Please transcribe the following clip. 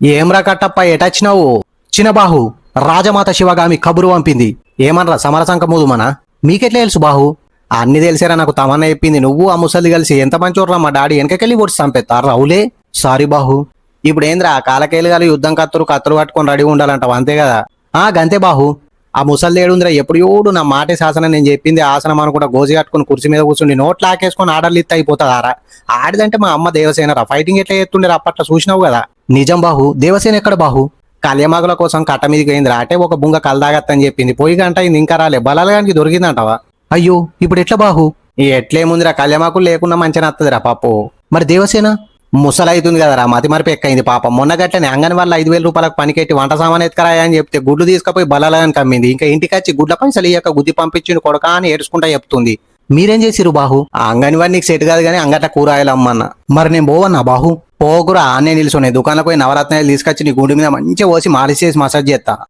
ఏమ్రా కట్టప్ప ఎటచ్చినావు? చిన్నబాహు, రాజమాత శివగామి కబురు పంపింది. ఏమనరా సమరసంక మూదుమనా? మీకెట్లా తెలుసు బాహు? అన్ని తెలిసారా, నాకు తమన్నా చెప్పింది. నువ్వు ఆ ముసలి కలిసి ఎంత మంచోడ్రా, మా డాడీ వెనకకెళ్ళి పొడిచి చంపేస్తారు రావులే. సారీ బాహు. ఇప్పుడు ఏంద్రా కాలకేలు గాలి యుద్ధం కత్తులు పట్టుకొని రెడీ ఉండాలంటావు అంతే కదా? గంతే బాహు. ఆ ముసలి ఏడుందిరా, ఎప్పుడు చూడు నా మాటే శాసనం, నేను చెప్పింది ఆసనం అనుకుంటా గోజి కట్టుకుని కుర్చీ మీద కూర్చుండి నోట్లు ఆకేసుకొని ఆర్డర్లు ఇస్తే అయిపోతుందారా? ఆడిదంటే మా అమ్మ దేవసేనరా, ఫైటింగ్ ఎట్లా చేస్తుండే అప్పట్లో చూసినావు కదా. నిజం బాహు. దేవసేన ఎక్కడ బాహు? కళ్యమాగుల కోసం కట్ట మీదకి అయిందిరా, అంటే ఒక బుంగ కలదాగత్తని చెప్పింది. పోయి గంట అయింది ఇంకా రాలే. బలాలగానికి దొరికిందంటావా? అయ్యో, ఇప్పుడు ఎట్లా బాహు? ఎట్లేముందిరా, కళ్యమాకులు లేకుండా మంచిగా నత్తదిరా పాపో. మరి దేవసేన? ముసలైతుంది కదరా, మతి మరిపి ఎక్కైంది పాపం. మొన్న గట్లనే అంగన్ వల్ల 5,000 రూపాయలకు పనికెట్టి వంట సామాన్ ఎత్తుకరాయా అని చెప్తే గుడ్లు తీసుకుపోయి బలాలగానికి అమ్మింది. ఇంకా ఇంటికి వచ్చి గుడ్ల పైసలు ఇయ్యక గుద్ది పంపించింది కొడకా అని ఏడ్చుకుంటా చెప్తుంది. మీరేం చేసిరు బాహు? ఆ అంగన్వాడి నీకు సెట్ కాదు కానీ అంగట కూరాయలు అమ్మన్న. మరి నేను పోవన్నా బాహు? పోకురా, ఆనే నిల్చున్నాయి దుకాణంలో పోయి నవరత్నాలు తీసుకొచ్చి నీ గుండె మీద మంచిగా పోసి మాలిష్ చేసి మసాజ్ చేస్తా.